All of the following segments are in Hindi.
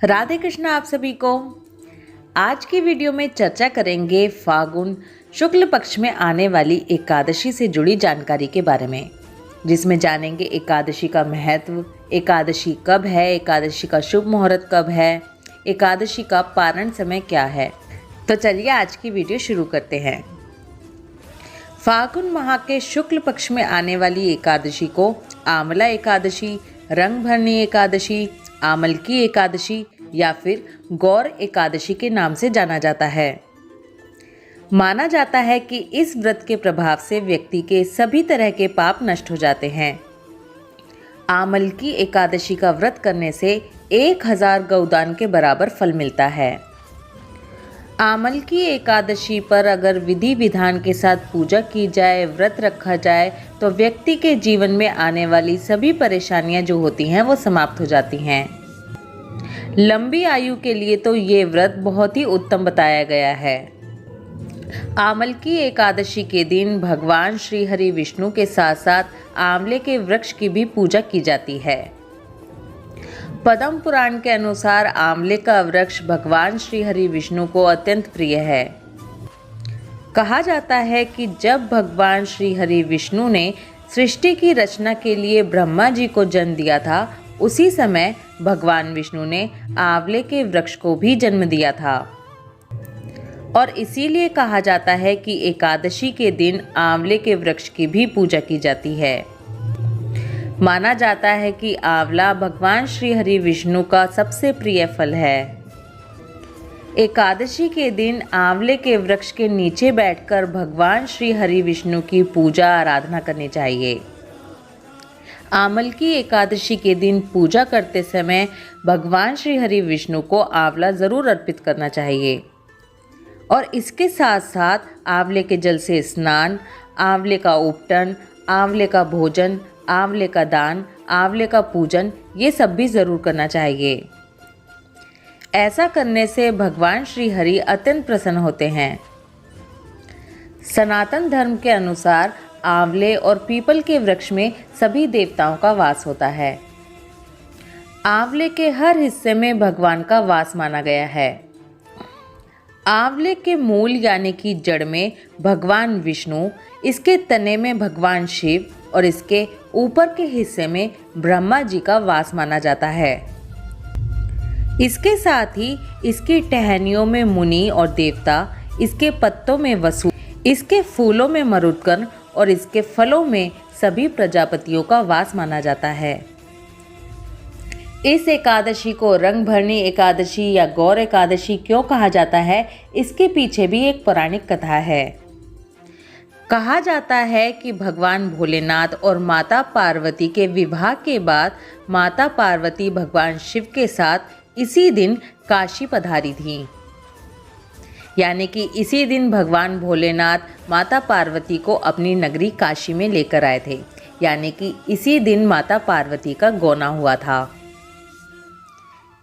राधे कृष्ण आप सभी को। आज की वीडियो में चर्चा करेंगे फागुन शुक्ल पक्ष में आने वाली एकादशी से जुड़ी जानकारी के बारे में, जिसमें जानेंगे एकादशी का महत्व, एकादशी कब है, एकादशी का शुभ मुहूर्त कब है, एकादशी का पारण समय क्या है। तो चलिए आज की वीडियो शुरू करते हैं। फागुन माह के शुक्ल पक्ष में आने वाली एकादशी को आमला एकादशी, रंगभरनी एकादशी, आमल की एकादशी या फिर गौर एकादशी के नाम से जाना जाता है। माना जाता है कि इस व्रत के प्रभाव से व्यक्ति के सभी तरह के पाप नष्ट हो जाते हैं। आमल की एकादशी का व्रत करने से 1000 गौदान के बराबर फल मिलता है। आमल की एकादशी पर अगर विधि विधान के साथ पूजा की जाए, व्रत रखा जाए तो व्यक्ति के जीवन में आने वाली सभी परेशानियां जो होती हैं वो समाप्त हो जाती हैं। लंबी आयु के लिए तो ये व्रत बहुत ही उत्तम बताया गया है। आमल की एकादशी के दिन भगवान श्री हरि विष्णु के साथ साथ आंवले के वृक्ष की भी पूजा की जाती है। पद्म पुराण के अनुसार आंवले का वृक्ष भगवान श्री हरि विष्णु को अत्यंत प्रिय है। कहा जाता है कि जब भगवान श्री हरि विष्णु ने सृष्टि की रचना के लिए ब्रह्मा जी को जन्म दिया था, उसी समय भगवान विष्णु ने आंवले के वृक्ष को भी जन्म दिया था और इसीलिए कहा जाता है कि एकादशी के दिन आंवले के वृक्ष की भी पूजा की जाती है। माना जाता है कि आंवला भगवान श्री हरि विष्णु का सबसे प्रिय फल है। एकादशी के दिन आंवले के वृक्ष के नीचे बैठकर भगवान श्री हरि विष्णु की पूजा आराधना करनी चाहिए। आमल की एकादशी के दिन पूजा करते समय भगवान श्री हरि विष्णु को आंवला जरूर अर्पित करना चाहिए और इसके साथ साथ आंवले के जल से स्नान, आंवले का उपटन, आंवले का भोजन, आंवले का दान, आंवले का पूजन, ये सब भी जरूर करना चाहिए। ऐसा करने से भगवान श्री हरि अत्यंत प्रसन्न होते हैं। सनातन धर्म के अनुसार आंवले और पीपल के वृक्ष में सभी देवताओं का वास होता है। आंवले के हर हिस्से में भगवान का वास माना गया है। आंवले के मूल यानी कि जड़ में भगवान विष्णु, इसके तने में भगवान शिव और इसके ऊपर के हिस्से में ब्रह्मा जी का वास माना जाता है। इसके साथ ही इसकी टहनियों में मुनि और देवता, इसके पत्तों में वसु, इसके फूलों में मरुदगण और इसके फलों में सभी प्रजापतियों का वास माना जाता है। इस एकादशी को रंगभरनी एकादशी या गौर एकादशी क्यों कहा जाता है, इसके पीछे भी एक पौराणिक कथा है। कहा जाता है कि भगवान भोलेनाथ और माता पार्वती के विवाह के बाद माता पार्वती भगवान शिव के साथ इसी दिन काशी पधारी थीं। यानी कि इसी दिन भगवान भोलेनाथ माता पार्वती को अपनी नगरी काशी में लेकर आए थे। यानी कि इसी दिन माता पार्वती का गौना हुआ था।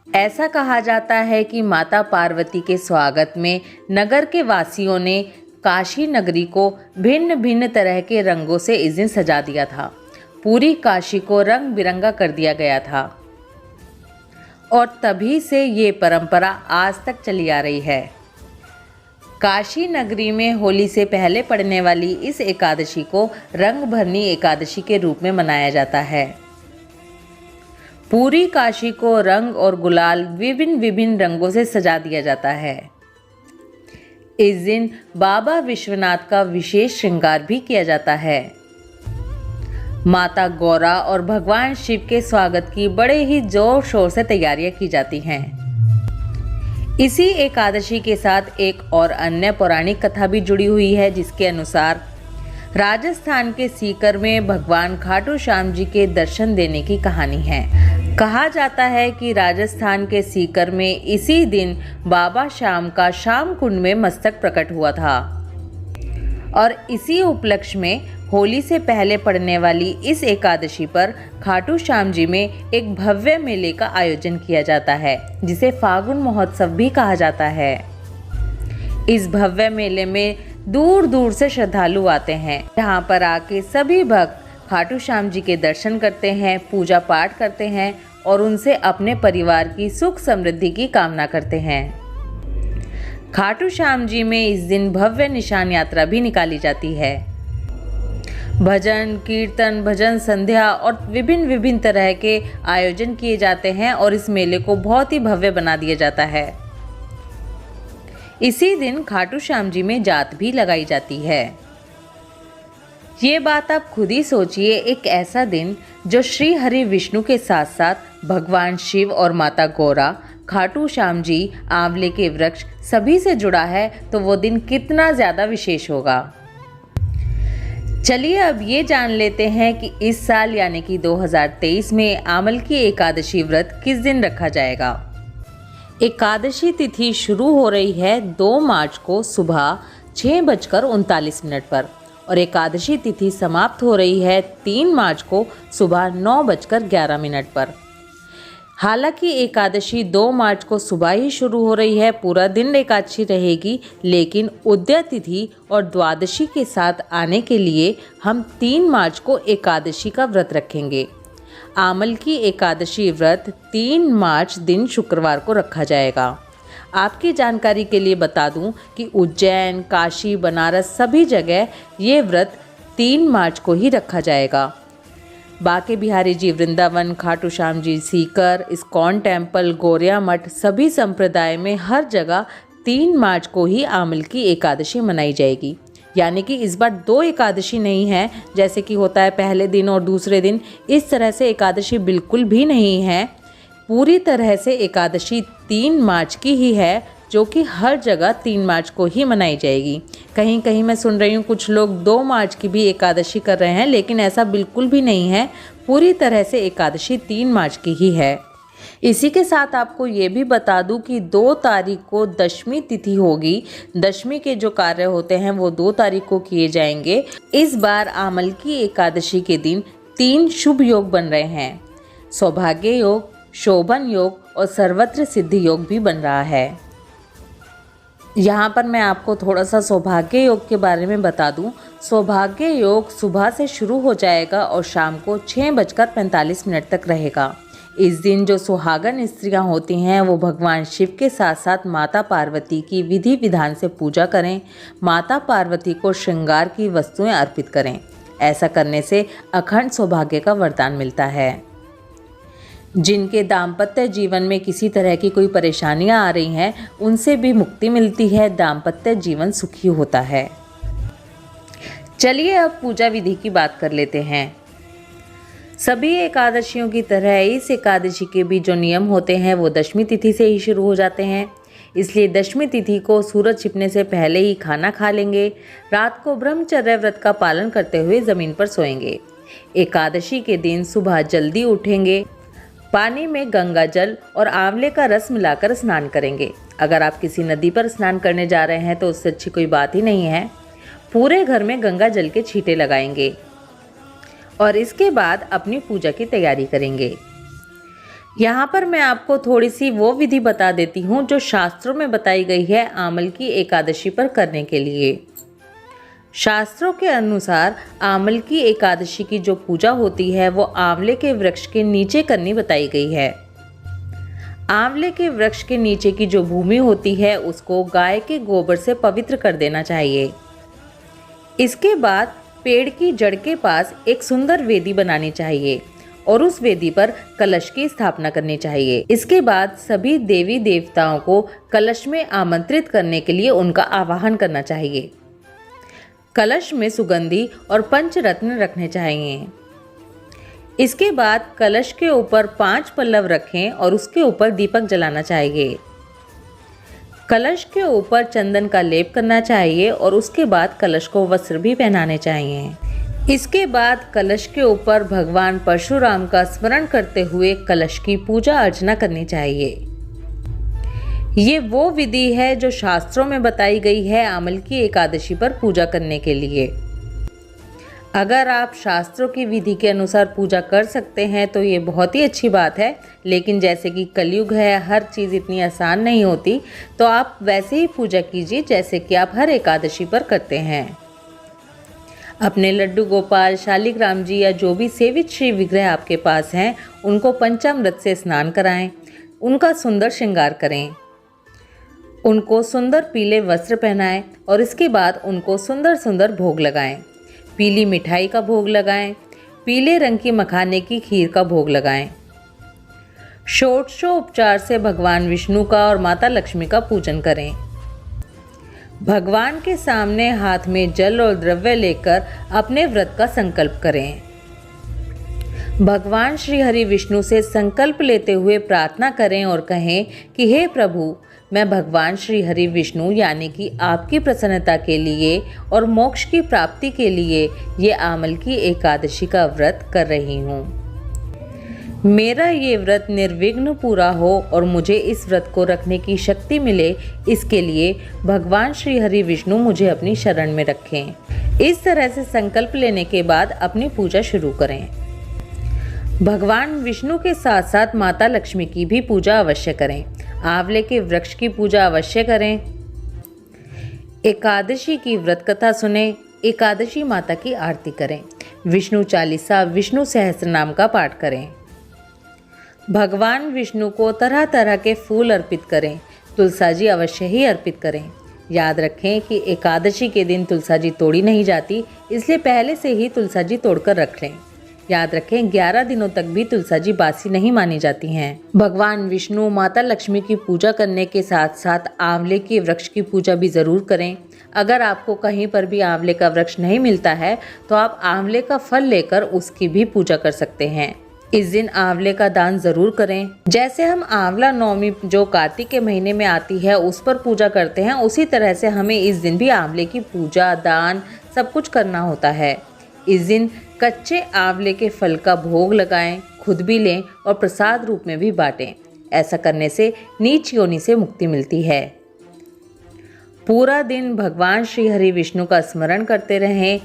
ऐसा कहा जाता है कि माता पार्वती के स्वागत में नगर के वासियों ने काशी नगरी को भिन्न भिन्न तरह के रंगों से इस दिन सजा दिया था। पूरी काशी को रंग बिरंगा कर दिया गया था और तभी से ये परंपरा आज तक चली आ रही है। काशी नगरी में होली से पहले पड़ने वाली इस एकादशी को रंगभरनी एकादशी के रूप में मनाया जाता है। पूरी काशी को रंग और गुलाल विभिन्न विभिन्न रंगों से सजा दिया जाता है। इस दिन बाबा विश्वनाथ का विशेष श्रृंगार भी किया जाता है। माता गौरा और भगवान शिव के स्वागत की बड़े ही जोर शोर से तैयारियां की जाती हैं। इसी एकादशी के साथ एक और अन्य पौराणिक कथा भी जुड़ी हुई है, जिसके अनुसार राजस्थान के सीकर में भगवान खाटू श्याम जी के दर्शन देने की कहानी है। कहा जाता है कि राजस्थान के सीकर में इसी दिन बाबा श्याम का श्याम कुंड में मस्तक प्रकट हुआ था और इसी उपलक्ष्य में होली से पहले पड़ने वाली इस एकादशी पर खाटू श्याम जी में एक भव्य मेले का आयोजन किया जाता है, जिसे फागुन महोत्सव भी कहा जाता है। इस भव्य मेले में दूर दूर से श्रद्धालु आते हैं। यहाँ पर आके सभी भक्त खाटू श्याम जी के दर्शन करते हैं, पूजा पाठ करते हैं और उनसे अपने परिवार की सुख समृद्धि की कामना करते हैं। खाटू श्याम जी में इस दिन भव्य निशान यात्रा भी निकाली जाती है। भजन कीर्तन, भजन संध्या और विभिन्न तरह के आयोजन किए जाते हैं और इस मेले को बहुत ही भव्य बना दिया जाता है। इसी दिन खाटू श्याम जी में जात भी लगाई जाती है। ये बात आप खुद ही सोचिए, एक ऐसा दिन जो श्री हरि विष्णु के साथ साथ भगवान शिव और माता गौरा, खाटू श्याम जी, आंवले के वृक्ष सभी से जुड़ा है, तो वो दिन कितना ज़्यादा विशेष होगा। चलिए अब ये जान लेते हैं कि इस साल यानी कि 2023 में आमल की एकादशी व्रत किस दिन रखा जाएगा। एकादशी तिथि शुरू हो रही है 2 मार्च को सुबह 6:39 पर और एकादशी तिथि समाप्त हो रही है 3 मार्च को सुबह 9:11 पर। हालांकि एकादशी 2 मार्च को सुबह ही शुरू हो रही है, पूरा दिन एकादशी रहेगी, लेकिन उदय तिथि और द्वादशी के साथ आने के लिए हम 3 मार्च को एकादशी का व्रत रखेंगे। आमल की एकादशी व्रत 3 मार्च दिन शुक्रवार को रखा जाएगा। आपकी जानकारी के लिए बता दूं कि उज्जैन, काशी, बनारस सभी जगह ये व्रत 3 मार्च को ही रखा जाएगा। बांके बिहारी जी वृंदावन, खाटू श्याम जी सीकर, इस्कॉन टेम्पल, गौरिया मठ सभी संप्रदाय में हर जगह 3 मार्च को ही आमल की एकादशी मनाई जाएगी। यानी कि इस बार 2 एकादशी नहीं है जैसे कि होता है पहले दिन और दूसरे दिन। इस तरह से एकादशी बिल्कुल भी नहीं है। पूरी तरह से एकादशी 3 मार्च की ही है, जो कि हर जगह 3 मार्च को ही मनाई जाएगी। कहीं कहीं मैं सुन रही हूँ कुछ लोग 2 मार्च की भी एकादशी कर रहे हैं, लेकिन ऐसा बिल्कुल भी नहीं है। पूरी तरह से एकादशी 3 मार्च की ही है। इसी के साथ आपको ये भी बता दूं कि 2 तारीख को दशमी तिथि होगी। दशमी के जो कार्य होते हैं वो 2 तारीख को किए जाएंगे। इस बार आमल की एकादशी के दिन 3 शुभ योग बन रहे हैं। सौभाग्य योग, शोभन योग और सर्वत्र सिद्धि योग भी बन रहा है। यहाँ पर मैं आपको थोड़ा सा सौभाग्य योग के बारे में बता दूं। सौभाग्य योग सुबह से शुरू हो जाएगा और शाम को 6:45 तक रहेगा। इस दिन जो सुहागन स्त्रियां होती हैं वो भगवान शिव के साथ साथ माता पार्वती की विधि विधान से पूजा करें। माता पार्वती को श्रृंगार की वस्तुएं अर्पित करें। ऐसा करने से अखंड सौभाग्य का वरदान मिलता है। जिनके दाम्पत्य जीवन में किसी तरह की कोई परेशानियां आ रही हैं, उनसे भी मुक्ति मिलती है। दाम्पत्य जीवन सुखी होता है। चलिए अब पूजा विधि की बात कर लेते हैं। सभी एकादशियों की तरह इस एकादशी के भी जो नियम होते हैं वो दशमी तिथि से ही शुरू हो जाते हैं। इसलिए दशमी तिथि को सूरज छिपने से पहले ही खाना खा लेंगे। रात को ब्रह्मचर्य व्रत का पालन करते हुए ज़मीन पर सोएंगे। एकादशी के दिन सुबह जल्दी उठेंगे। पानी में गंगा जल और आंवले का रस मिलाकर स्नान करेंगे। अगर आप किसी नदी पर स्नान करने जा रहे हैं तो उससे अच्छी कोई बात ही नहीं है। पूरे घर में गंगा जल के छींटे लगाएंगे और इसके बाद अपनी पूजा की तैयारी करेंगे। यहाँ पर मैं आपको थोड़ी सी वो विधि बता देती हूँ जो शास्त्रों में बताई गई है आमल की एकादशी पर करने के लिए। शास्त्रों के अनुसार आमल की एकादशी की जो पूजा होती है वो आंवले के वृक्ष के नीचे करनी बताई गई है। आंवले के वृक्ष के नीचे की जो भूमि होती है उसको गाय के गोबर से पवित्र कर देना चाहिए। इसके बाद पेड़ की जड़ के पास एक सुंदर वेदी बनानी चाहिए और उस वेदी पर कलश की स्थापना करनी चाहिए। इसके बाद सभी देवी देवताओं को कलश में आमंत्रित करने के लिए उनका आवाहन करना चाहिए। कलश में सुगंधी और पंचरत्न रखने चाहिए। इसके बाद कलश के ऊपर 5 पल्लव रखें और उसके ऊपर दीपक जलाना चाहिए। कलश के ऊपर चंदन का लेप करना चाहिए और उसके बाद कलश को वस्त्र भी पहनाने चाहिए। इसके बाद कलश के ऊपर भगवान परशुराम का स्मरण करते हुए कलश की पूजा अर्चना करनी चाहिए। ये वो विधि है जो शास्त्रों में बताई गई है आमल की एकादशी पर पूजा करने के लिए। अगर आप शास्त्रों की विधि के अनुसार पूजा कर सकते हैं तो ये बहुत ही अच्छी बात है, लेकिन जैसे कि कलयुग है, हर चीज़ इतनी आसान नहीं होती, तो आप वैसे ही पूजा कीजिए जैसे कि आप हर एकादशी पर करते हैं। अपने लड्डू गोपाल, शालिग्राम जी या जो भी सेवित श्री विग्रह आपके पास हैं, उनको पंचामृत से स्नान कराएं, उनका सुंदर श्रृंगार करें, उनको सुंदर पीले वस्त्र पहनाएं और इसके बाद उनको सुंदर सुंदर भोग लगाएं। पीली मिठाई का भोग लगाएं, पीले रंग की मखाने की खीर का भोग लगाएं। षोडशोपचार से भगवान विष्णु का और माता लक्ष्मी का पूजन करें। भगवान के सामने हाथ में जल और द्रव्य लेकर अपने व्रत का संकल्प करें। भगवान श्री हरि विष्णु से संकल्प लेते हुए प्रार्थना करें और कहें कि हे प्रभु, मैं भगवान श्री हरि विष्णु यानी कि आपकी प्रसन्नता के लिए और मोक्ष की प्राप्ति के लिए ये आमल की एकादशी का व्रत कर रही हूँ। मेरा ये व्रत निर्विघ्न पूरा हो और मुझे इस व्रत को रखने की शक्ति मिले, इसके लिए भगवान श्री हरि विष्णु मुझे अपनी शरण में रखें। इस तरह से संकल्प लेने के बाद अपनी पूजा शुरू करें। भगवान विष्णु के साथ साथ माता लक्ष्मी की भी पूजा अवश्य करें। आंवले के वृक्ष की पूजा अवश्य करें। एकादशी की व्रत कथा सुने। एकादशी माता की आरती करें। विष्णु चालीसा, विष्णु सहस्त्रनाम का पाठ करें। भगवान विष्णु को तरह तरह के फूल अर्पित करें। तुलसाजी अवश्य ही अर्पित करें। याद रखें कि एकादशी के दिन तुलसाजी तोड़ी नहीं जाती, इसलिए पहले से ही तुलसाजी तोड़कर रख लें। याद रखें 11 दिनों तक भी तुलसाजी बासी नहीं मानी जाती हैं। भगवान विष्णु, माता लक्ष्मी की पूजा करने के साथ साथ आंवले के वृक्ष की पूजा भी ज़रूर करें। अगर आपको कहीं पर भी आंवले का वृक्ष नहीं मिलता है तो आप आंवले का फल लेकर उसकी भी पूजा कर सकते हैं। इस दिन आंवले का दान जरूर करें। जैसे हम आंवला नवमी जो कार्तिक के महीने में आती है उस पर पूजा करते हैं, उसी तरह से हमें इस दिन भी आंवले की पूजा, दान सब कुछ करना होता है। इस दिन कच्चे आंवले के फल का भोग लगाएं, खुद भी लें और प्रसाद रूप में भी बांटें। ऐसा करने से नीच योनि से मुक्ति मिलती है। पूरा दिन भगवान श्री हरि विष्णु का स्मरण करते रहें।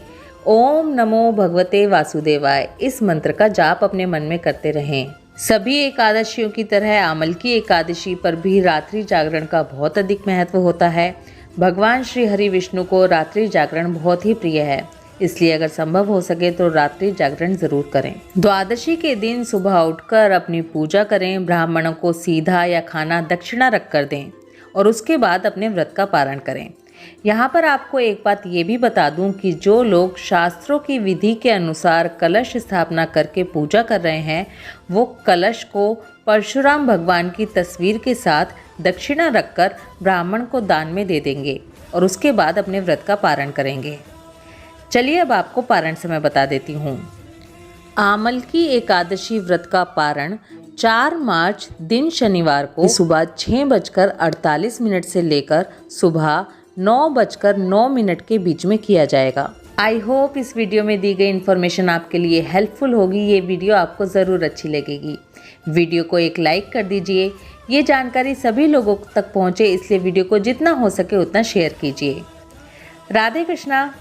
ओम नमो भगवते वासुदेवाय इस मंत्र का जाप अपने मन में करते रहें। सभी एकादशियों की तरह आमल की एकादशी पर भी रात्रि जागरण का बहुत अधिक महत्व होता है। भगवान श्री हरि विष्णु को रात्रि जागरण बहुत ही प्रिय है, इसलिए अगर संभव हो सके तो रात्रि जागरण जरूर करें। द्वादशी के दिन सुबह उठकर अपनी पूजा करें। ब्राह्मणों को सीधा या खाना दक्षिणा रख कर दें और उसके बाद अपने व्रत का पारण करें। यहाँ पर आपको एक बात ये भी बता दूं कि जो लोग शास्त्रों की विधि के अनुसार कलश स्थापना करके पूजा कर रहे हैं, वो कलश को परशुराम भगवान की तस्वीर के साथ दक्षिणा रखकर ब्राह्मण को दान में दे देंगे और उसके बाद अपने व्रत का पारण करेंगे। चलिए अब आपको पारण समय बता देती हूँ। आमल की एकादशी व्रत का पारण 4 मार्च दिन शनिवार को सुबह 6:48 से लेकर सुबह 9:09 के बीच में किया जाएगा। आई होप इस वीडियो में दी गई इन्फॉर्मेशन आपके लिए हेल्पफुल होगी। ये वीडियो आपको ज़रूर अच्छी लगेगी। वीडियो को एक लाइक कर दीजिए। ये जानकारी सभी लोगों तक पहुँचे, इसलिए वीडियो को जितना हो सके उतना शेयर कीजिए। राधे कृष्णा।